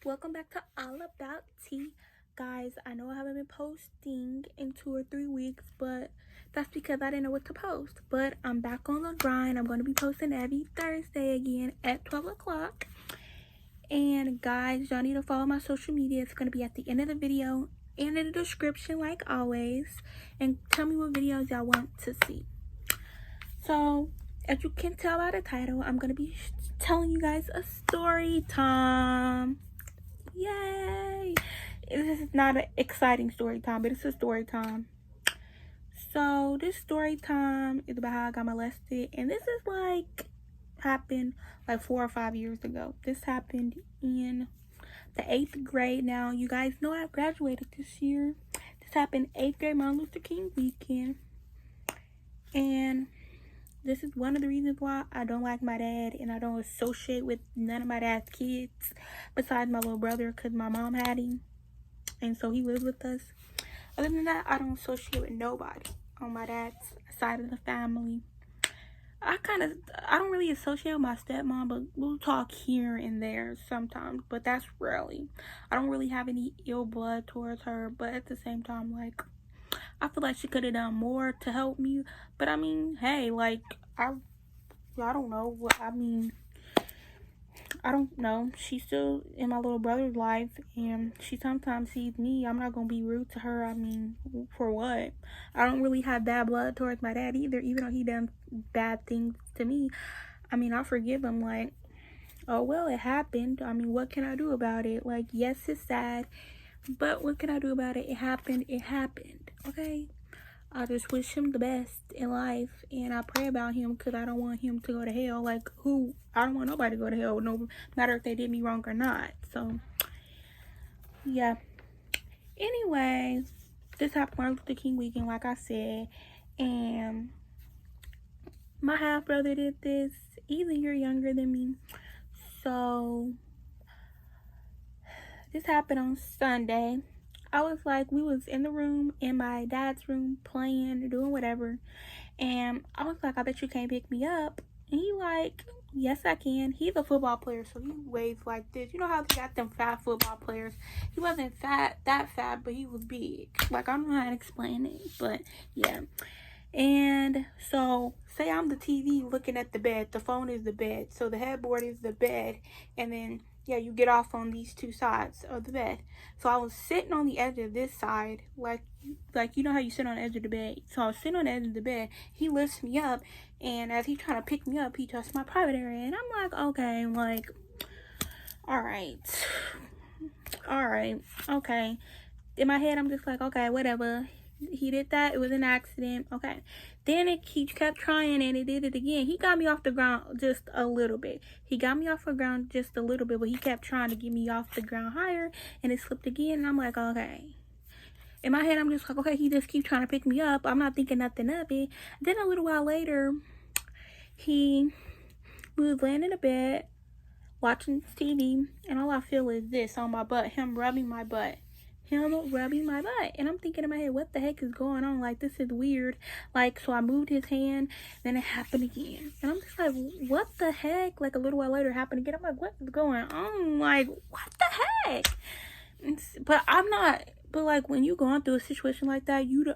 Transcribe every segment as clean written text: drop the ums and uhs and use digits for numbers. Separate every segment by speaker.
Speaker 1: Welcome back to All About Tea. Guys, I know I haven't been posting in 2 or 3 weeks, but that's because I didn't know what to post. But I'm back on the grind. I'm going to be posting every Thursday again at 12 o'clock. And guys, y'all need to follow my social media. It's going to be at the end of the video and in the description like always. And tell me what videos y'all want to see. So, as you can tell by the title, I'm going to be telling you guys a story time. Yay! This is not an exciting story time, but it's a story time. So this story time is about how I got molested, and this is happened like 4 or 5 years ago. This happened in the 8th grade. Now you guys know I graduated this year. This happened 8th grade Martin Luther King weekend, and this is one of the reasons why I don't like my dad and I don't associate with none of my dad's kids besides my little brother, because my mom had him and so he lives with us. Other than that, I don't associate with nobody on my dad's side of the family. I don't really associate with my stepmom, but we'll talk here and there sometimes, but that's rarely. I don't really have any ill blood towards her, but at the same time, I feel like she could have done more to help me. But I mean, hey, I don't know. I don't know. She's still in my little brother's life, and she sometimes sees me. I'm not gonna be rude to her. I mean, for what? I don't really have bad blood towards my dad either, even though he done bad things to me. I mean, I forgive him. Oh well, it happened. I mean, what can I do about it? Yes, it's sad, but what can I do about it? It happened. It happened. Okay? I just wish him the best in life, and I pray about him because I don't want him to go to hell. I don't want nobody to go to hell, no matter if they did me wrong or not. So, yeah. Anyway, this happened Martin Luther King weekend, like I said, and my half brother did this. He's a year younger than me. So, this happened on Sunday. We was in the room, in my dad's room, playing, doing whatever. And I was like, I bet you can't pick me up. And he yes, I can. He's a football player, so he weighs like this. You know how they got them fat football players? He wasn't that fat, but he was big. I don't know how to explain it, but yeah. And so, say I'm the TV looking at the bed. The phone is the bed. So the headboard is the bed. And then, yeah, you get off on these two sides of the bed. So I was sitting on the edge of this side, like you know how you sit on the edge of the bed. So I was sitting on the edge of the bed. He lifts me up, and as he's trying to pick me up, he touched my private area. And I'm like, okay, all right, okay. In my head, I'm just like, okay, whatever. He did that. It was an accident. Okay. Then he kept trying, and it did it again. He got me off the ground just a little bit. But he kept trying to get me off the ground higher, and it slipped again. And I'm like, okay. In my head, I'm just like, okay, he just keeps trying to pick me up. I'm not thinking nothing of it. Then a little while later, we was laying in the bed, watching TV, and all I feel is this on my butt, him rubbing my butt. And I'm thinking in my head, what the heck is going on? This is weird. So I moved his hand, then it happened again. And I'm just like, what the heck? A little while later, it happened again. I'm like, what is going on? What the heck? But when you're going through a situation like that, you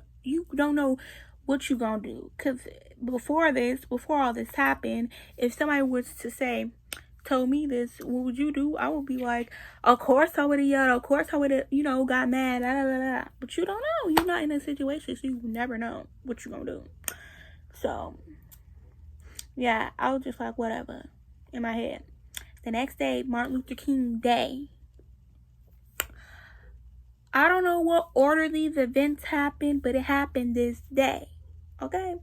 Speaker 1: don't know what you gonna do. Because before all this happened, if somebody was to told me this, what would you do? I would be like, of course I would have yelled, of course I would have, got mad, blah, blah, blah. But you don't know. You're not in a situation, so you never know what you're gonna do. So, yeah, I was just like, whatever, in my head. The next day, Martin Luther King Day. I don't know what order these events happened, but it happened this day, okay?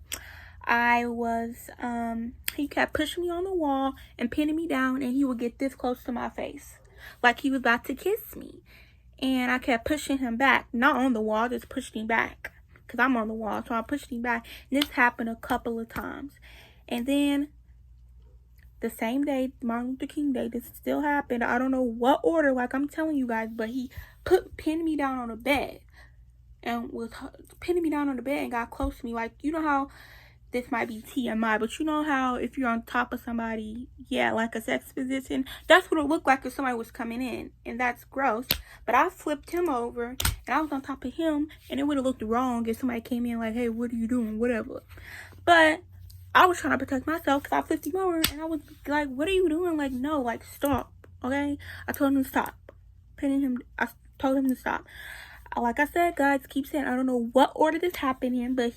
Speaker 1: He kept pushing me on the wall and pinning me down, and he would get this close to my face, like he was about to kiss me. And I kept pushing him back, not on the wall, just pushed him back, because I'm on the wall, so I pushed him back. And this happened a couple of times. And then the same day, Martin Luther King Day, this still happened. I don't know what order, I'm telling you guys, but he pinned me down on the bed, and was pinning me down on the bed and got close to me. You know how this might be TMI, but you know how if you're on top of somebody, yeah, like a sex position, that's what it looked like if somebody was coming in, and that's gross. But I flipped him over, and I was on top of him, and it would have looked wrong if somebody came in like, hey, what are you doing, whatever. But I was trying to protect myself because I flipped him over, and I was like, what are you doing? Like, no, like, stop, okay? I told him to stop. I told him to stop. Like I said, guys, keep saying, I don't know what order this happened in, but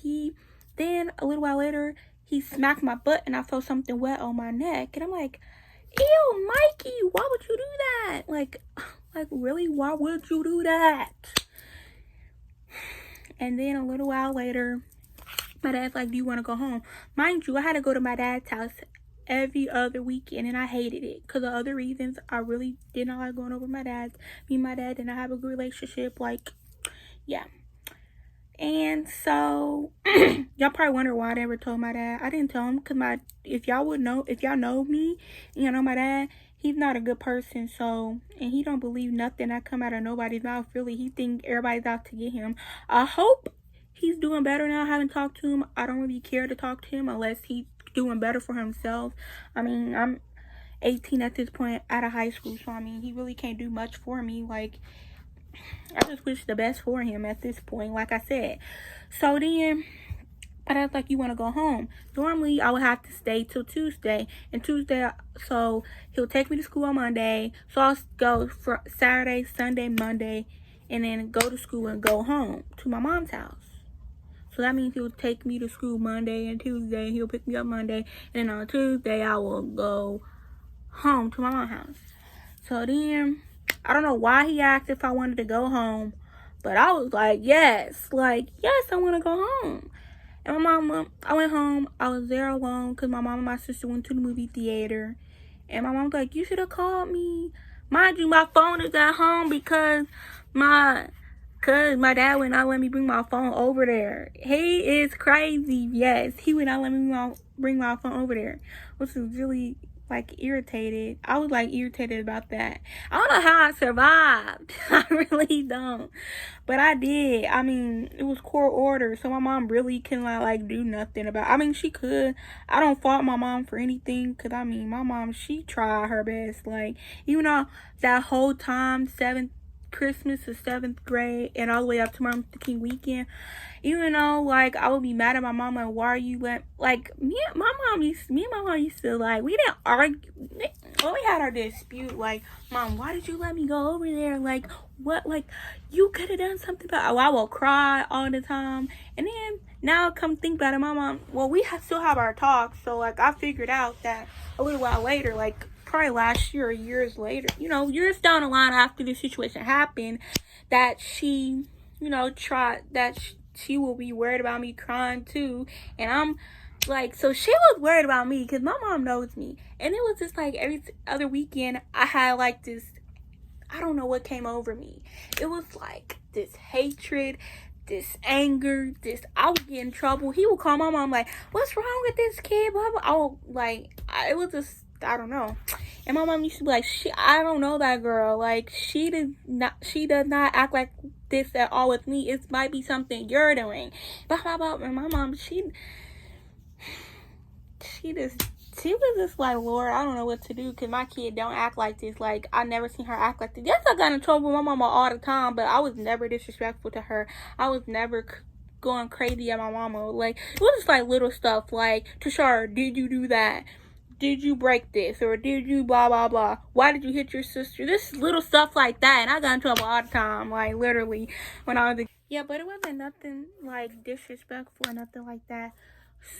Speaker 1: then a little while later, he smacked my butt and I felt something wet on my neck. And I'm like, ew, Mikey, why would you do that? Like really, why would you do that? And then a little while later, my dad's like, do you want to go home? Mind you, I had to go to my dad's house every other weekend, and I hated it because of other reasons. I really did not like going over my dad's. Me and my dad did not have a good relationship. Like, yeah. And so y'all probably wonder why I never told my dad. I didn't tell him because if y'all know me, you know my dad, he's not a good person. So, and he don't believe nothing that come out of nobody's mouth. Really, he think everybody's out to get him. I hope he's doing better now. I haven't talked to him. I don't really care to talk to him unless he's doing better for himself. I mean, I'm 18 at this point, out of high school, so I mean, he really can't do much for me. Like, I just wish the best for him at this point, like I said. So then, but I was like, you want to go home? Normally, I would have to stay till Tuesday. And Tuesday, so he'll take me to school on Monday. So I'll go for Saturday, Sunday, Monday, and then go to school and go home to my mom's house. So that means he'll take me to school Monday and Tuesday. He'll pick me up Monday. And then on Tuesday, I will go home to my mom's house. So then, I don't know why he asked if I wanted to go home. But I was like, yes. Like, yes, I want to go home. And I went home. I was there alone because my mom and my sister went to the movie theater. And my mom was like, you should have called me. Mind you, my phone is at home because my dad would not let me bring my phone over there. He is crazy. Yes, he would not let me bring my phone over there, which was really, like, irritated. I was, like, irritated about that. I don't know how I survived. I really don't. But I did. I mean, it was court order, so my mom really cannot, like, do nothing about it. I mean, she could. I don't fault my mom for anything, because, I mean, my mom, she tried her best. Like, even though that whole time, Christmas to 7th grade and all the way up to Martin Luther King weekend, even though, like, I would be mad at my mom, like, why are you me and my mom used to, like, we didn't argue when we had our dispute, like, Mom, why did you let me go over there? Like, what? Like, you could have done something about it. I will cry all the time. And then now I come think about it, my mom, well, we still have our talks, so, like, I figured out that a little while later, like, probably last year or years later, years down the line after this situation happened, that she, she will be worried about me crying too. And I'm like, so she was worried about me because my mom knows me. And it was just like every other weekend I had like this, I don't know what came over me. It was like this hatred, this anger, I would get in trouble. He would call my mom like, what's wrong with this kid? Blah, blah. It was just, I don't know. And my mom used to be like, I don't know that girl. Like, she does not act like this at all with me. It might be something you're doing. Blah, blah, blah. And my mom, she was just like, Lord, I don't know what to do because my kid don't act like this. Like, I never seen her act like this. Yes, I got in trouble with my mama all the time, but I was never disrespectful to her. I was never going crazy at my mama. Like, it was just like little stuff like, Tashara, did you do that? Did you break this? Or did you blah, blah, blah? Why did you hit your sister? This little stuff like that. And I got in trouble all the time. Like, literally, when I was yeah, but it wasn't nothing, like, disrespectful or nothing like that.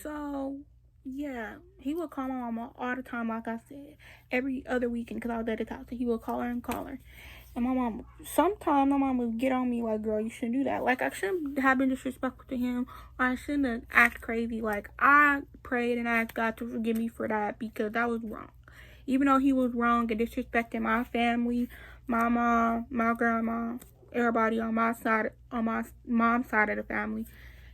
Speaker 1: So, yeah. He would call my mama all the time, like I said. Every other weekend, because I was at his house. So he would call her. And sometimes my mom would get on me like, girl, you shouldn't do that. Like, I shouldn't have been disrespectful to him. Or I shouldn't have acted crazy. Like, I prayed and asked God to forgive me for that because that was wrong. Even though he was wrong and disrespecting my family, my mom, my grandma, everybody on my mom's side of the family,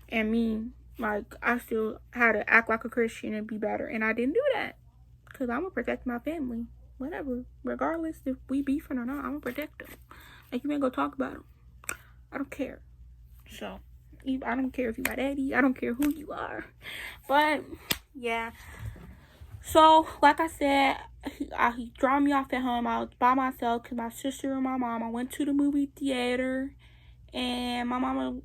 Speaker 1: and me, like, I still had to act like a Christian and be better. And I didn't do that because I'm going to protect my family. Whatever, regardless if we beefing or not, I'm gonna protect them. Like, you ain't gonna talk about them. I don't care. So, I don't care if you're my daddy. I don't care who you are. But, yeah. So, like I said, he dropped me off at home. I was by myself because my sister and my mom, I went to the movie theater. And my mama,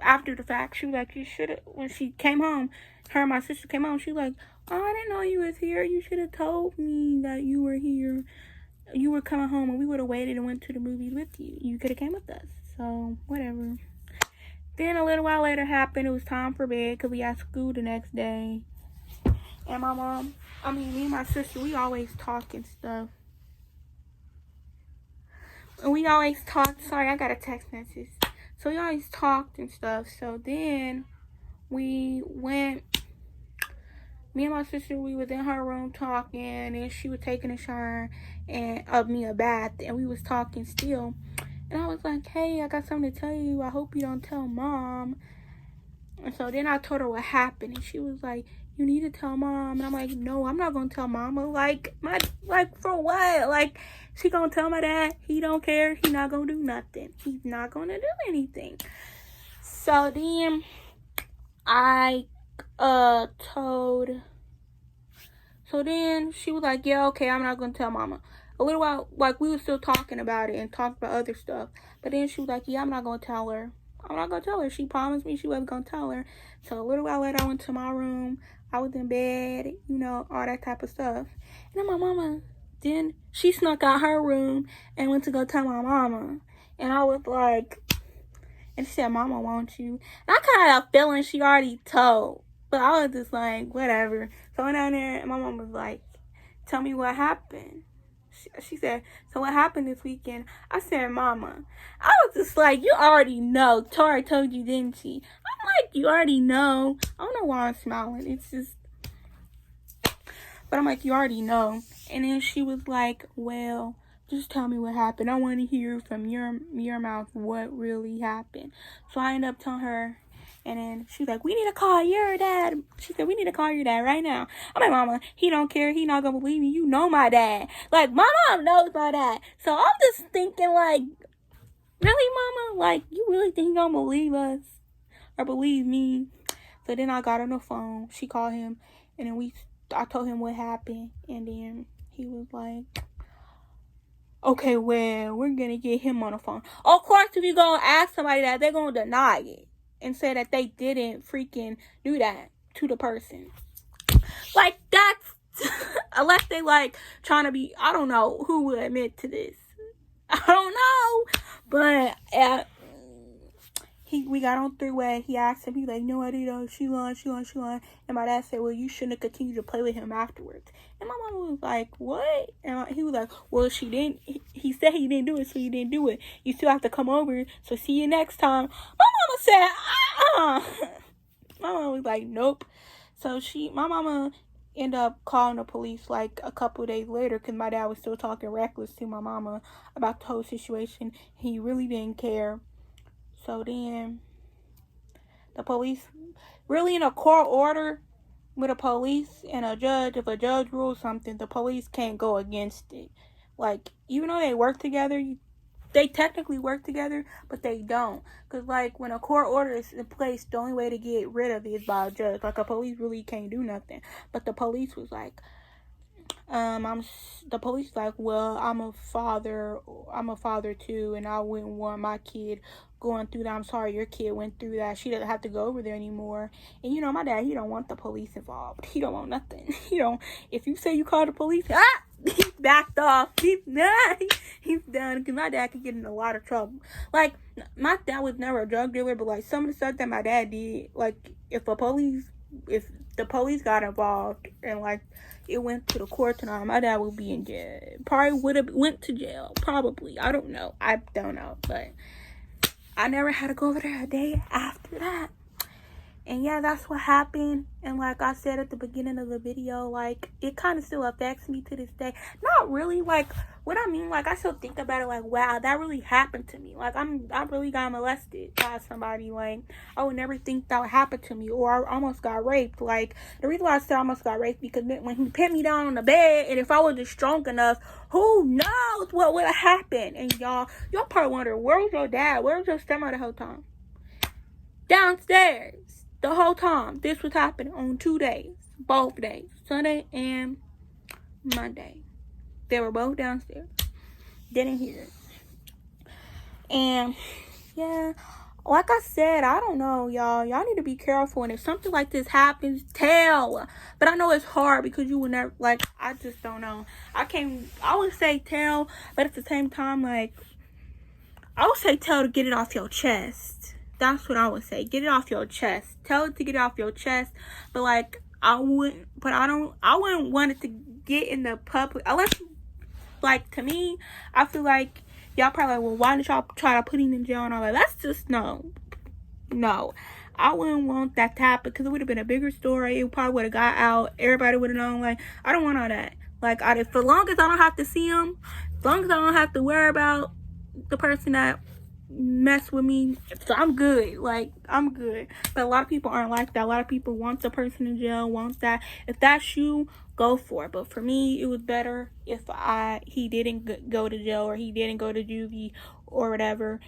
Speaker 1: after the fact, she was like, you should have, when she came home, her and my sister came home, she was like, oh, I didn't know you was here. You should have told me that you were here. You were coming home, and we would have waited and went to the movies with you. You could have came with us. So, whatever. Then a little while later happened. It was time for bed because we had school the next day. And my mom, me and my sister, we always talk and stuff. And we always talked. Sorry, I got a text message. So we always talked and stuff. So then we went, me and my sister, we was in her room talking, and she was taking a shower and a bath, and we was talking still. And I was like, hey, I got something to tell you. I hope you don't tell mom. And so then I told her what happened, and she was like, you need to tell mom. And I'm like, no, I'm not gonna tell mama. Like for what? Like, she gonna tell my dad he don't care. He not gonna do nothing. He's not gonna do anything. So then I told. So then she was like, yeah, okay, I'm not gonna tell mama. A little while, like, we were still talking about it and talking about other stuff. But then she was like, yeah, I'm not gonna tell her. I'm not gonna tell her. She promised me she wasn't gonna tell her. So a little while later, I went to my room. I was in bed, you know, all that type of stuff. And then my mama, then she snuck out her room and went to go tell my mama. And I was like, and she said, mama wants you. And I kind of had a feeling she already told. But I was just like, whatever. So I went down there and my mom was like, tell me what happened. She said, so what happened this weekend? I said, mama. I was just like, you already know. Tori told you, didn't she? I'm like, you already know. I don't know why I'm smiling. It's just, but I'm like, you already know. And then she was like, well, just tell me what happened. I want to hear from your mouth what really happened. So I ended up telling her. And then she was like, we need to call your dad. She said, we need to call your dad right now. I'm like, mama, he don't care. He not going to believe me. You know my dad. Like, my mom knows my dad. So I'm just thinking, like, really, mama? Like, you really think he going to believe us? Or believe me? So then I got on the phone. She called him. And then I told him what happened. And then he was like, okay, well, we're going to get him on the phone. Of course, if you go and ask somebody that, they're going to deny it. And say that they didn't freaking do that to the person. Like, that's, unless they, like, trying to be, I don't know who would admit to this. I don't know. But, we got on three-way. He asked him, he was like, no, I didn't. She lied. And my dad said, well, you shouldn't have continued to play with him afterwards. And my mom was like, what? And he was like, well, she didn't. He said he didn't do it, so he didn't do it. You still have to come over, so see you next time. My mama said, My mama was like, nope. So my mama ended up calling the police like a couple of days later because my dad was still talking reckless to my mama about the whole situation. He really didn't care. So then the police, really in a court order with a police and a judge, if a judge rules something, the police can't go against it. Like, even though they work together, they technically work together, but they don't. Because, like, when a court order is in place, the only way to get rid of it is by a judge. Like, a police really can't do nothing. But the police was like, the police like, well, I'm a father too, and I wouldn't want my kid going through that. I'm sorry your kid went through that. She doesn't have to go over there anymore. And you know, my dad, he don't want the police involved. He don't want nothing. If you say you call the police, he's backed off. He's done, because my dad could get in a lot of trouble. Like, my dad was never a drug dealer, but like some of the stuff that my dad did, like if the police got involved and like it went to the court tonight, my dad would be in jail. Probably would have went to jail. Probably. I don't know. But I never had to go over there a day after that. And yeah, that's what happened. And like I said at the beginning of the video, like, it kind of still affects me to this day. Not really, like, what I mean, like, I still think about it, like, wow, that really happened to me. Like, I really got molested by somebody. Like, I would never think that would happen to me. Or I almost got raped. Like, the reason why I said I almost got raped, because when he put me down on the bed, and if I wasn't strong enough, who knows what would have happened. And y'all probably wonder, where was your dad? Where was your stepmother the whole time? downstairs the whole time. This was happening on 2 days, both days, Sunday and Monday. They were both downstairs. Didn't hear it. And yeah, like I said, I don't know, y'all. Y'all need to be careful. And if something like this happens, tell. But I know it's hard because you would never, like, I just don't know. I would say tell, but at the same time, like, I would say tell to get it off your chest. That's what I would say. Get it off your chest. Tell it to get it off your chest. But like, I wouldn't want it to get in the public. Unless, like, to me, I feel like y'all probably like, well, why did y'all try to put him in jail and all that? That's just, no. I wouldn't want that to happen because it would have been a bigger story. It probably would have got out. Everybody would have known. Like, I don't want all that. Like, for as long as I don't have to see him, as long as I don't have to worry about the person that mess with me, so I'm good. Like, I'm good. But a lot of people aren't like that. A lot of people want the person in jail, want that. If that's you, go for it. But for me, it was better if he didn't go to jail, or he didn't go to juvie or whatever.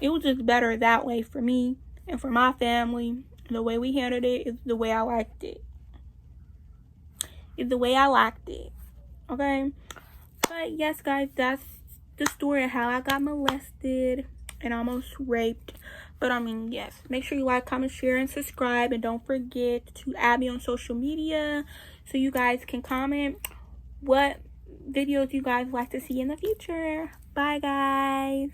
Speaker 1: It was just better that way for me and for my family. The way we handled it is the way I liked it. Okay? But yes, guys, that's the story of how I got molested and almost raped. But I mean, yes, make sure you like, comment, share, and subscribe. And don't forget to add me on social media so you guys can comment what videos you guys like to see in the future. Bye, guys.